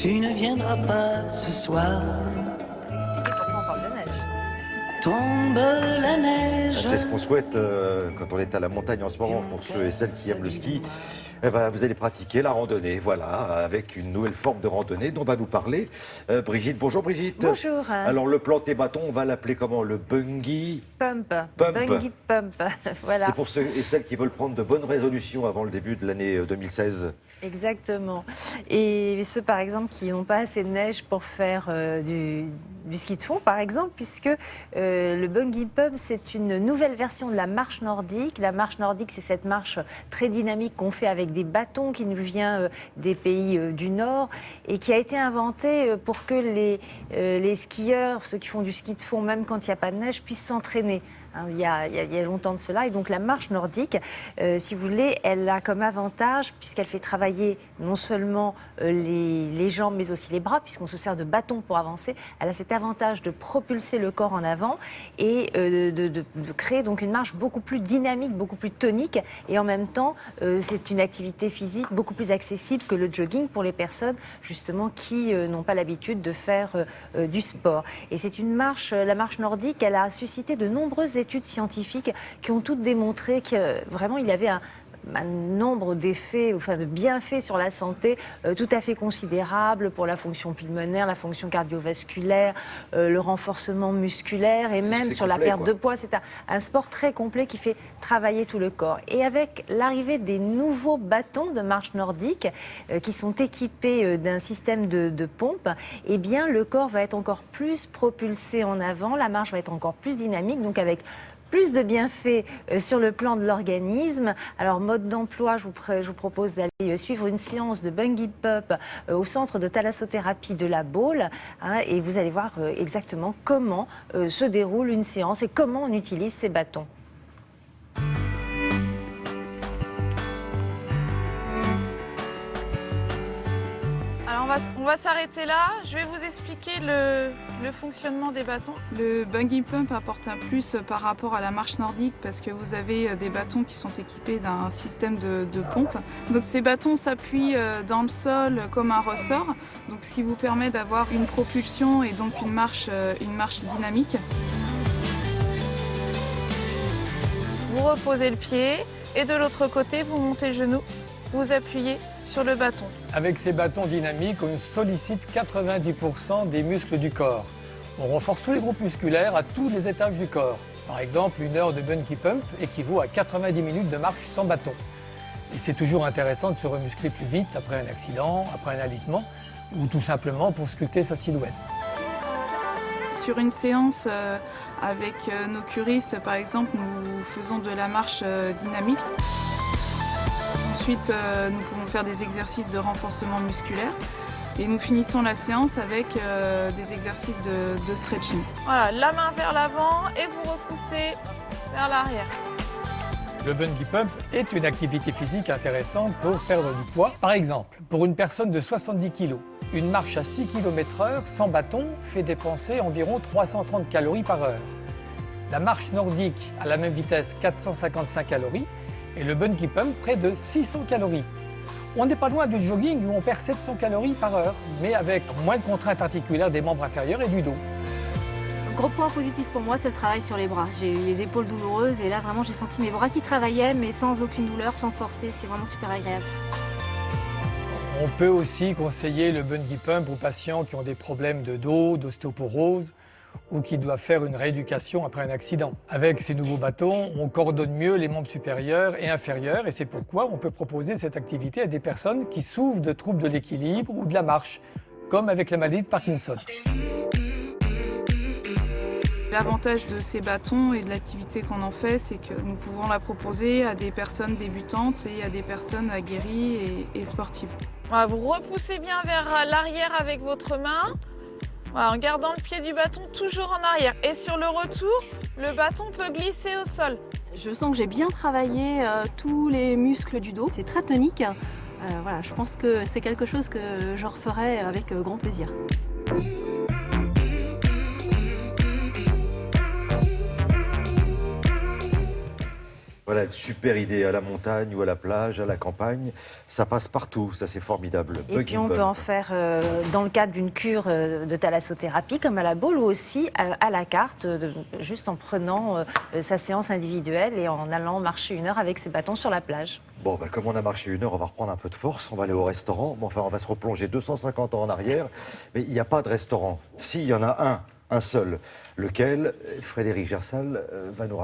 tu ne viendras pas ce soir. Expliquez pourquoi on parle de neige. Tombe la neige. C'est ce qu'on souhaite quand on est à la montagne en ce moment pour ceux et celles qui aiment le ski. Eh ben, vous allez pratiquer la randonnée, voilà, avec une nouvelle forme de randonnée dont va nous parler Brigitte. Bonjour Brigitte. Bonjour. Alors le planté bâton, on va l'appeler comment? Le bungee Pump. Pump. Bungee pump. Voilà. C'est pour ceux et celles qui veulent prendre de bonnes résolutions avant le début de l'année 2016. Exactement. Et ceux, par exemple, qui n'ont pas assez de neige pour faire du ski de fond, par exemple, puisque le bungee pump, c'est une nouvelle version de la marche nordique. La marche nordique, c'est cette marche très dynamique qu'on fait avec des bâtons qui nous vient des pays du Nord et qui a été inventée pour que les skieurs, ceux qui font du ski de fond, même quand il n'y a pas de neige, puissent s'entraîner. Il y a longtemps de cela. Et donc la marche nordique, si vous voulez, elle a comme avantage, puisqu'elle fait travailler non seulement les jambes, mais aussi les bras, puisqu'on se sert de bâton pour avancer, elle a cet avantage de propulser le corps en avant et de créer donc une marche beaucoup plus dynamique, beaucoup plus tonique. Et en même temps, c'est une activité physique beaucoup plus accessible que le jogging pour les personnes, justement, qui n'ont pas l'habitude de faire du sport. Et c'est une marche, la marche nordique, elle a suscité de nombreuses études scientifiques qui ont toutes démontré que vraiment il y avait un nombre d'effets, enfin de bienfaits sur la santé tout à fait considérable pour la fonction pulmonaire, la fonction cardiovasculaire, le renforcement musculaire et même sur la perte de poids. C'est un sport très complet qui fait travailler tout le corps. Et avec l'arrivée des nouveaux bâtons de marche nordique qui sont équipés d'un système de pompe, eh bien le corps va être encore plus propulsé en avant, la marche va être encore plus dynamique, donc avec plus de bienfaits sur le plan de l'organisme. Alors, mode d'emploi, je vous propose d'aller suivre une séance de bungee pump au centre de thalassothérapie de la Baule, et vous allez voir exactement comment se déroule une séance et comment on utilise ces bâtons. Alors on va s'arrêter là. Je vais vous expliquer le fonctionnement des bâtons. Le bungee pump apporte un plus par rapport à la marche nordique parce que vous avez des bâtons qui sont équipés d'un système de pompe. Donc ces bâtons s'appuient dans le sol comme un ressort, donc ce qui vous permet d'avoir une propulsion et donc une marche dynamique. Vous reposez le pied et de l'autre côté, vous montez le genou. Vous appuyez sur le bâton. Avec ces bâtons dynamiques, on sollicite 90% des muscles du corps. On renforce tous les groupes musculaires à tous les étages du corps. Par exemple, une heure de bungee pump équivaut à 90 minutes de marche sans bâton. Et c'est toujours intéressant de se remuscler plus vite après un accident, après un alitement, ou tout simplement pour sculpter sa silhouette. Sur une séance avec nos curistes, par exemple, nous faisons de la marche dynamique. Ensuite, nous pouvons faire des exercices de renforcement musculaire et nous finissons la séance avec des exercices de stretching. Voilà, la main vers l'avant et vous repoussez vers l'arrière. Le bungee pump est une activité physique intéressante pour perdre du poids. Par exemple, pour une personne de 70 kg, une marche à 6 km/h sans bâton fait dépenser environ 330 calories par heure. La marche nordique à la même vitesse, 455 calories, et le bungee pump, près de 600 calories. On n'est pas loin du jogging où on perd 700 calories par heure, mais avec moins de contraintes articulaires des membres inférieurs et du dos. Le gros point positif pour moi, c'est le travail sur les bras. J'ai les épaules douloureuses et là, vraiment, j'ai senti mes bras qui travaillaient, mais sans aucune douleur, sans forcer. C'est vraiment super agréable. On peut aussi conseiller le bungee pump aux patients qui ont des problèmes de dos, d'ostéoporose, ou qui doivent faire une rééducation après un accident. Avec ces nouveaux bâtons, on coordonne mieux les membres supérieurs et inférieurs et c'est pourquoi on peut proposer cette activité à des personnes qui souffrent de troubles de l'équilibre ou de la marche, comme avec la maladie de Parkinson. L'avantage de ces bâtons et de l'activité qu'on en fait, c'est que nous pouvons la proposer à des personnes débutantes et à des personnes aguerries et sportives. Voilà, vous repoussez bien vers l'arrière avec votre main. Voilà, en gardant le pied du bâton toujours en arrière. Et sur le retour, le bâton peut glisser au sol. Je sens que j'ai bien travaillé tous les muscles du dos. C'est très tonique. Voilà, je pense que c'est quelque chose que je referai avec grand plaisir. Voilà, une super idée à la montagne ou à la plage, à la campagne. Ça passe partout, ça c'est formidable. Et puis on peut en faire dans le cadre d'une cure de thalassothérapie comme à la boule ou aussi à la carte, juste en prenant sa séance individuelle et en allant marcher 1 heure avec ses bâtons sur la plage. Bon, bah, comme on a marché 1 heure, on va reprendre un peu de force, on va aller au restaurant. Bon, enfin, on va se replonger 250 ans en arrière, mais il n'y a pas de restaurant. Si, il y en a un seul, lequel Frédéric Gersal va nous raconter.